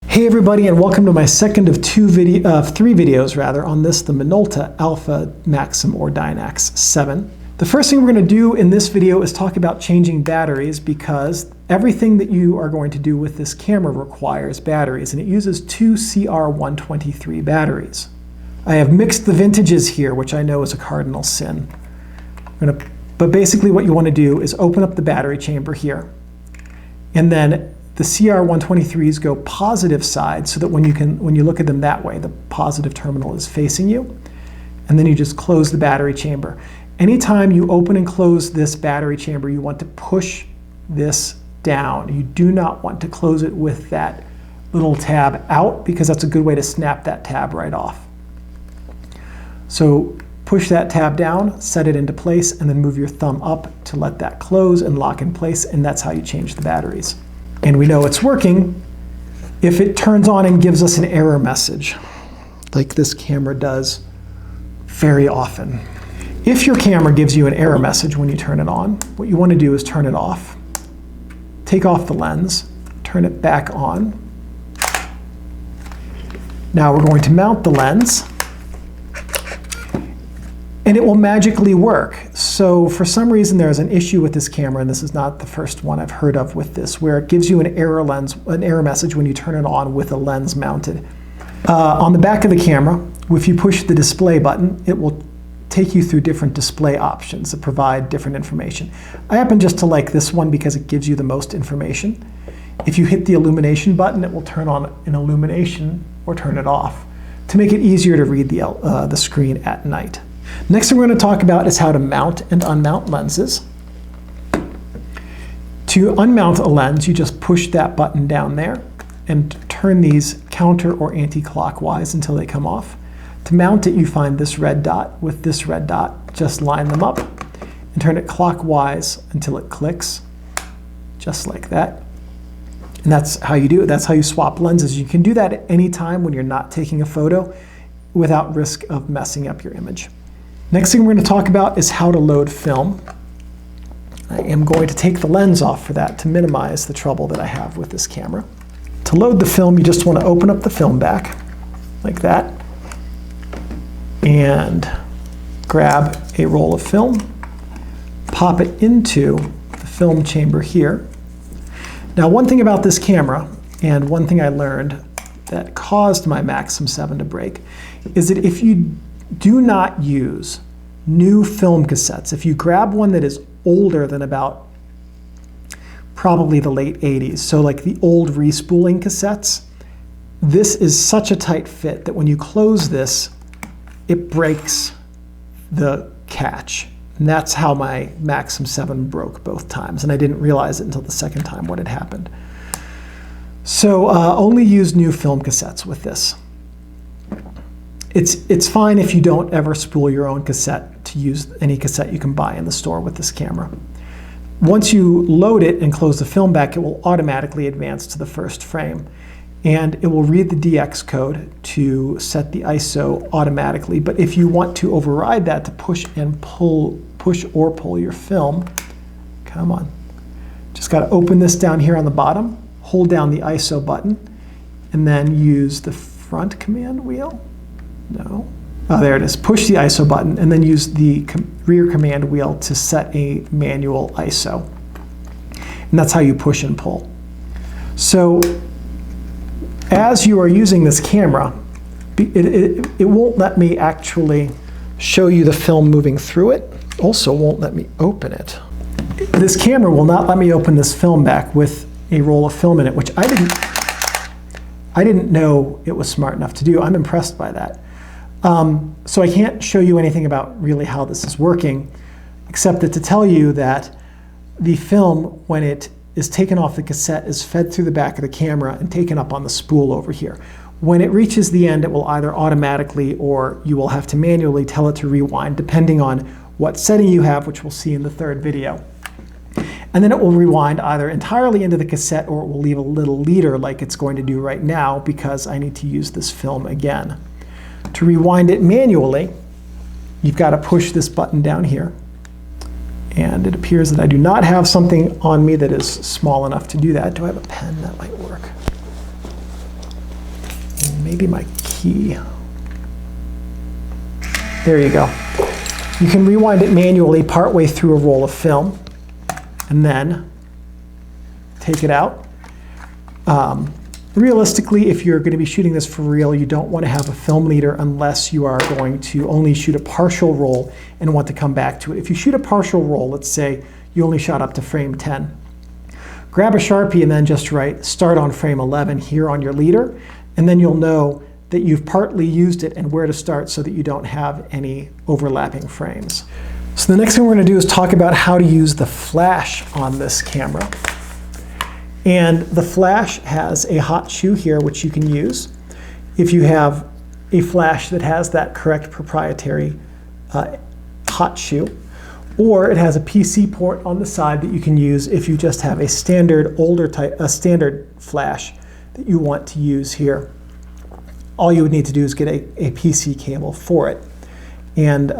Hey everybody, and welcome to my second of three videos on this, the Minolta Maxxum or Dynax 7. The first thing we're going to do in this video is talk about changing batteries, because everything that you are going to do with this camera requires batteries, and it uses two CR123 batteries. I have mixed the vintages here, which I know is a cardinal sin. But basically what you want to do is open up the battery chamber here, and then the CR123s go positive side, so that when you look at them that way, the positive terminal is facing you. And then you just close the battery chamber. Anytime you open and close this battery chamber, you want to push this down. You do not want to close it with that little tab out, because that's a good way to snap that tab right off. So push that tab down, set it into place, and then move your thumb up to let that close and lock in place, and that's how you change the batteries. And we know it's working if it turns on and gives us an error message, like this camera does very often. If your camera gives you an error message when you turn it on, what you want to do is turn it off, take off the lens, turn it back on. Now we're going to mount the lens, and it will magically work. So for some reason there's an issue with this camera, and this is not the first one I've heard of with this, where it gives you an error message when you turn it on with a lens mounted. On the back of the camera, if you push the display button, it will take you through different display options that provide different information. I happen just to like this one because it gives you the most information. If you hit the illumination button, it will turn on an illumination or turn it off to make it easier to read the screen at night. Next thing we're going to talk about is how to mount and unmount lenses. To unmount a lens, you just push that button down there and turn these counter or anti-clockwise until they come off. To mount it, you find this red dot with this red dot. Just line them up and turn it clockwise until it clicks, just like that. And that's how you do it. That's how you swap lenses. You can do that at any time when you're not taking a photo without risk of messing up your image. Next thing we're going to talk about is how to load film. I am going to take the lens off for that to minimize the trouble that I have with this camera. To load the film, you just want to open up the film back like that and grab a roll of film, pop it into the film chamber here. Now, one thing about this camera, and one thing I learned that caused my Maxxum 7 to break, is that if you do not use new film cassettes, if you grab one that is older than about probably the late 80s, so like the old respooling cassettes, this is such a tight fit that when you close this, it breaks the catch. And that's how my Maxxum 7 broke both times, and I didn't realize it until the second time what had happened. So only use new film cassettes with this. It's fine if you don't ever spool your own cassette, to use any cassette you can buy in the store with this camera. Once you load it and close the film back, it will automatically advance to the first frame. And it will read the DX code to set the ISO automatically. But if you want to override that to push or pull your film, come on. Just got to open this down here on the bottom, hold down the ISO button, and then use the front command wheel. No. Oh, there it is. Push the ISO button and then use the rear command wheel to set a manual ISO. And that's how you push and pull. So as you are using this camera, it won't let me actually show you the film moving through it. Also won't let me open it. This camera will not let me open this film back with a roll of film in it, which I didn't know it was smart enough to do. I'm impressed by that. So I can't show you anything about really how this is working, except that to tell you that the film, when it is taken off the cassette, is fed through the back of the camera and taken up on the spool over here. When it reaches the end, it will either automatically, or you will have to manually tell it to rewind, depending on what setting you have, which we'll see in the third video. And then it will rewind either entirely into the cassette, or it will leave a little leader like it's going to do right now, because I need to use this film again. To rewind it manually, you've got to push this button down here. And it appears that I do not have something on me that is small enough to do that. Do I have a pen? That might work. Maybe my key. There you go. You can rewind it manually partway through a roll of film and then take it out. Realistically, if you're going to be shooting this for real, you don't want to have a film leader unless you are going to only shoot a partial roll and want to come back to it. If you shoot a partial roll, let's say you only shot up to frame 10, grab a Sharpie and then just write start on frame 11 here on your leader, and then you'll know that you've partly used it and where to start so that you don't have any overlapping frames. So the next thing we're going to do is talk about how to use the flash on this camera. And the flash has a hot shoe here, which you can use if you have a flash that has that correct proprietary hot shoe, or it has a PC port on the side that you can use if you just have a standard standard flash that you want to use here. All you would need to do is get a PC cable for it. And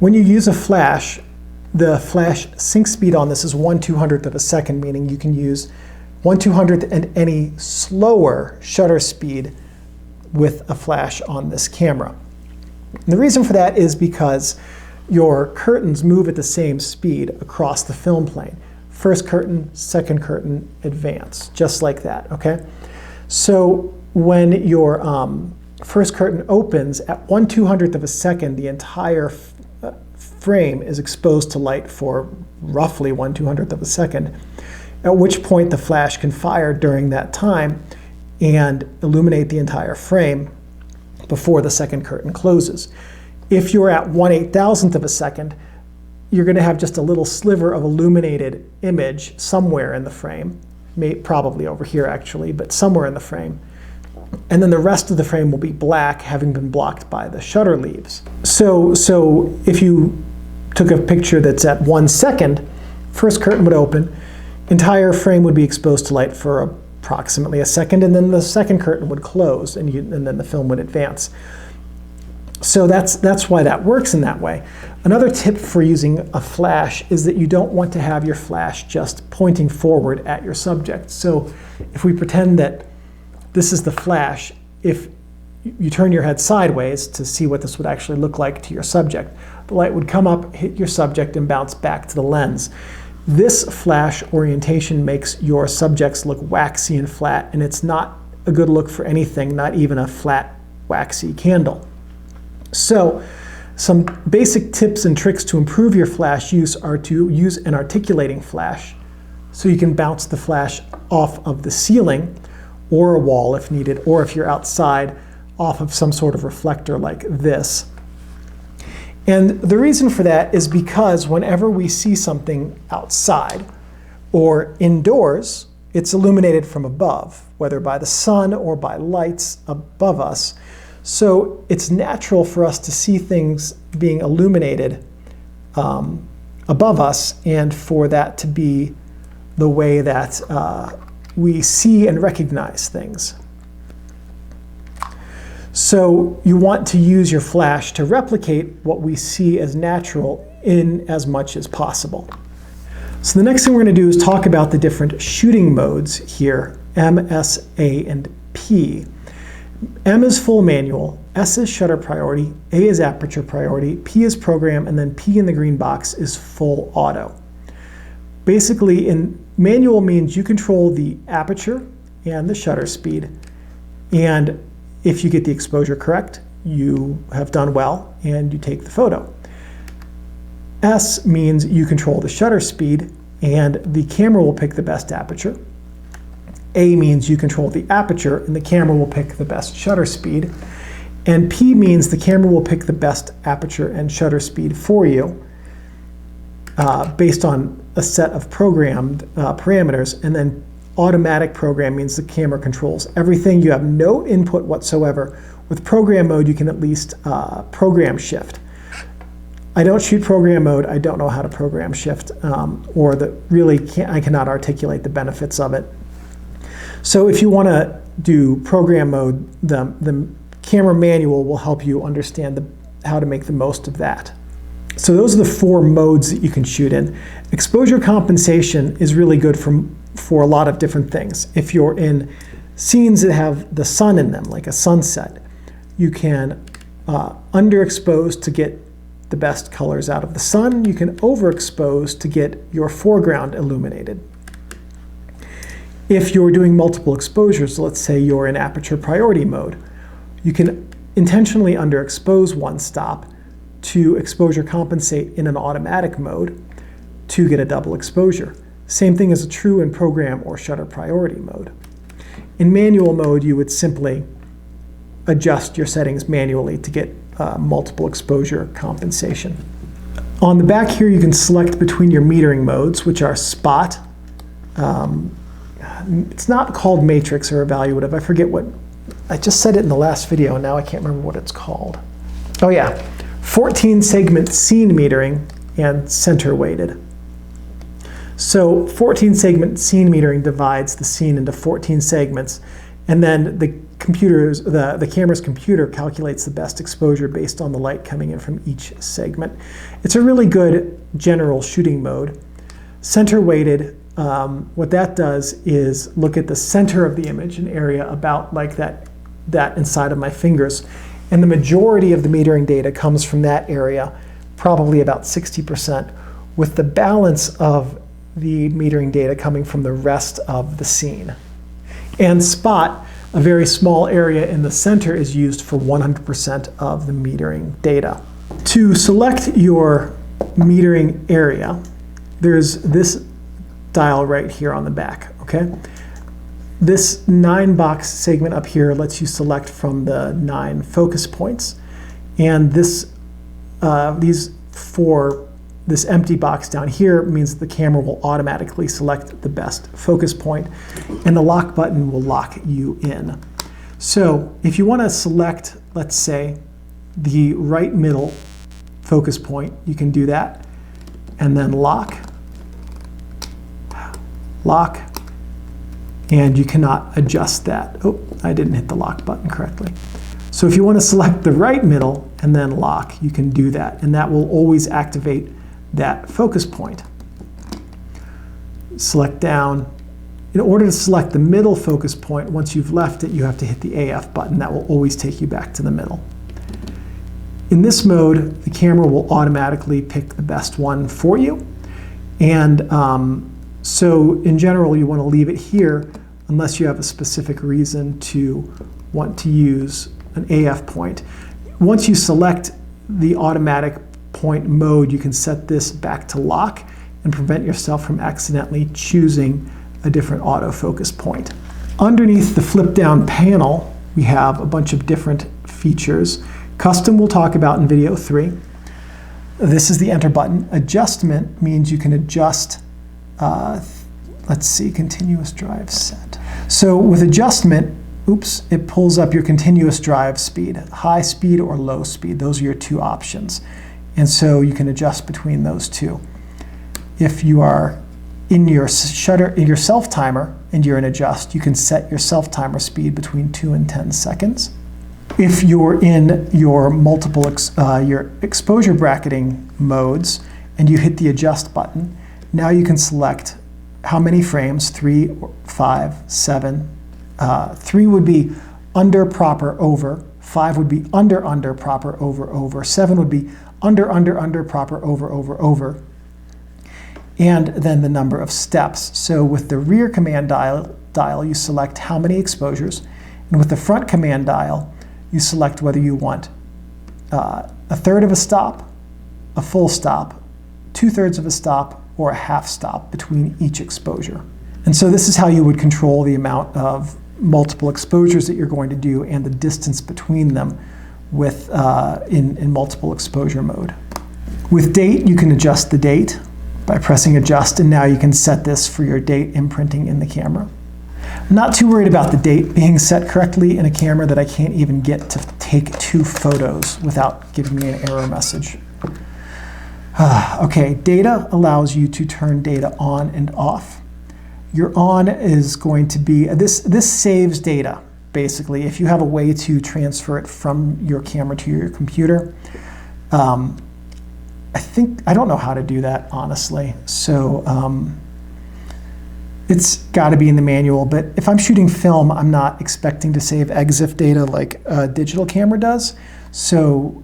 when you use a flash, the flash sync speed on this is 1/200th of a second, meaning you can use 1/200th and any slower shutter speed with a flash on this camera. And the reason for that is because your curtains move at the same speed across the film plane. First curtain, second curtain, advance, just like that, okay? So when your first curtain opens at 1/200th of a second, the entire frame is exposed to light for roughly 1/200th of a second, at which point the flash can fire during that time and illuminate the entire frame before the second curtain closes. If you're at 1/8000th of a second, you're going to have just a little sliver of illuminated image somewhere in the frame, probably over here actually, but somewhere in the frame. And then the rest of the frame will be black, having been blocked by the shutter leaves. So if you took a picture that's at 1 second, first curtain would open, entire frame would be exposed to light for approximately a second, and then the second curtain would close, and then the film would advance. So that's why that works in that way. Another tip for using a flash is that you don't want to have your flash just pointing forward at your subject. So if we pretend that this is the flash, if you turn your head sideways to see what this would actually look like to your subject, the light would come up, hit your subject, and bounce back to the lens. This flash orientation makes your subjects look waxy and flat, and it's not a good look for anything, not even a flat, waxy candle. So some basic tips and tricks to improve your flash use are to use an articulating flash, so you can bounce the flash off of the ceiling or a wall if needed, or if you're outside, off of some sort of reflector like this. And the reason for that is because whenever we see something outside or indoors, it's illuminated from above, whether by the sun or by lights above us. So it's natural for us to see things being illuminated above us, and for that to be the way that we see and recognize things. So you want to use your flash to replicate what we see as natural in as much as possible. So the next thing we're going to do is talk about the different shooting modes here, M, S, A, and P. M is full manual, S is shutter priority, A is aperture priority, P is program, and then P in the green box is full auto. Basically, in manual means you control the aperture and the shutter speed, and if you get the exposure correct, you have done well and you take the photo. S means you control the shutter speed and the camera will pick the best aperture. A means you control the aperture and the camera will pick the best shutter speed. And P means the camera will pick the best aperture and shutter speed for you based on a set of programmed parameters. And then automatic program means the camera controls everything. You have no input whatsoever. With program mode, you can at least program shift. I don't shoot program mode. I don't know how to program shift, I cannot articulate the benefits of it. So if you want to do program mode, the camera manual will help you understand how to make the most of that. So those are the 4 modes that you can shoot in. Exposure compensation is really good for a lot of different things. If you're in scenes that have the sun in them, like a sunset, you can underexpose to get the best colors out of the sun. You can overexpose to get your foreground illuminated. If you're doing multiple exposures, let's say you're in aperture priority mode, you can intentionally underexpose one stop to exposure compensate in an automatic mode to get a double exposure. Same thing is true in program or shutter priority mode. In manual mode, you would simply adjust your settings manually to get multiple exposure compensation. On the back here, you can select between your metering modes, which are spot. It's not called matrix or evaluative. I forget what, I just said it in the last video and now I can't remember what it's called. Oh yeah, 14 segment scene metering and center weighted. So 14 segment scene metering divides the scene into 14 segments, and then the camera's computer calculates the best exposure based on the light coming in from each segment. It's a really good general shooting mode. Center weighted, what that does is look at the center of the image, an area about like that inside of my fingers, and the majority of the metering data comes from that area, probably about 60%, with the balance of the metering data coming from the rest of the scene. And spot, a very small area in the center, is used for 100% of the metering data. To select your metering area, there's this dial right here on the back, okay? This 9-box segment up here lets you select from the 9 focus points. And this empty box down here means the camera will automatically select the best focus point, and the lock button will lock you in. So if you want to select, let's say, the right middle focus point, you can do that, and then lock, and you cannot adjust that. Oh, I didn't hit the lock button correctly. So if you want to select the right middle and then lock, you can do that, and that will always activate that focus point. Select down. In order to select the middle focus point, once you've left it, you have to hit the AF button. That will always take you back to the middle. In this mode, the camera will automatically pick the best one for you. And so in general, you want to leave it here unless you have a specific reason to want to use an AF point. Once you select the automatic point mode, you can set this back to lock and prevent yourself from accidentally choosing a different autofocus point. Underneath the flip down panel, we have a bunch of different features. Custom we'll talk about in video 3. This is the enter button. Adjustment means you can adjust, let's see, continuous drive set. So with adjustment, it pulls up your continuous drive speed, high speed or low speed. Those are your 2 options. And so you can adjust between those 2. If you are in your self timer and you're in adjust, you can set your self timer speed between 2 and 10 seconds. If you're in your your exposure bracketing modes and you hit the adjust button, now you can select how many frames, 3, 5, 7. 3 would be under, proper, over. 5 would be under, proper, over. 7 would be under, proper, over. And then the number of steps. So with the rear command dial, you select how many exposures. And with the front command dial, you select whether you want a third of a stop, a full stop, 2/3 of a stop, or a half stop between each exposure. And so this is how you would control the amount of multiple exposures that you're going to do and the distance between them with in multiple exposure mode. With date, you can adjust the date by pressing adjust, and now you can set this for your date imprinting in the camera. I'm not too worried about the date being set correctly in a camera that I can't even get to take 2 photos without giving me an error message. Okay, data allows you to turn data on and off. Your on is going to be, this saves data, basically. If you have a way to transfer it from your camera to your computer, I don't know how to do that, honestly. So it's got to be in the manual. But if I'm shooting film, I'm not expecting to save EXIF data like a digital camera does. So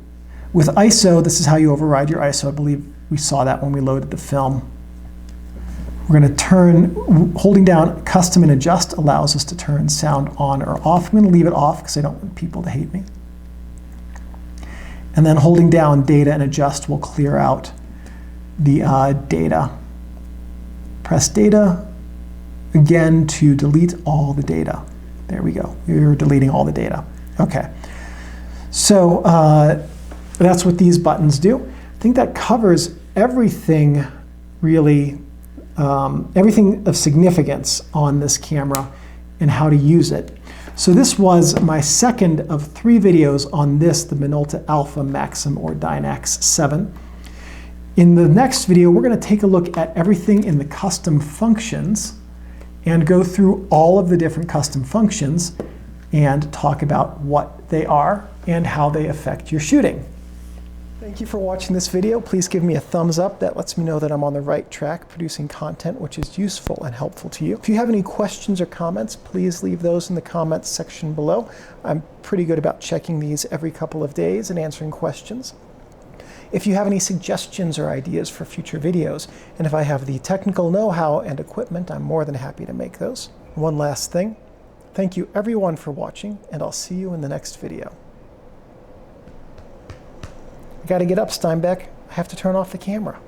with ISO, this is how you override your ISO. I believe we saw that when we loaded the film. We're going to turn, holding down custom and adjust allows us to turn sound on or off. I'm going to leave it off because I don't want people to hate me. And then holding down data and adjust will clear out the data. Press data again to delete all the data. There we go. You're deleting all the data. Okay. So that's what these buttons do. I think that covers everything really. Everything of significance on this camera and how to use it. So this was my second of 3 videos on this, the Minolta Alpha Maxxum or Dynax 7. In the next video, we're going to take a look at everything in the custom functions and go through all of the different custom functions and talk about what they are and how they affect your shooting. Thank you for watching this video. Please give me a thumbs up. That lets me know that I'm on the right track producing content which is useful and helpful to you. If you have any questions or comments, please leave those in the comments section below. I'm pretty good about checking these every couple of days and answering questions. If you have any suggestions or ideas for future videos, and if I have the technical know-how and equipment, I'm more than happy to make those. One last thing. Thank you everyone for watching, and I'll see you in the next video. I gotta get up, Steinbeck. I have to turn off the camera.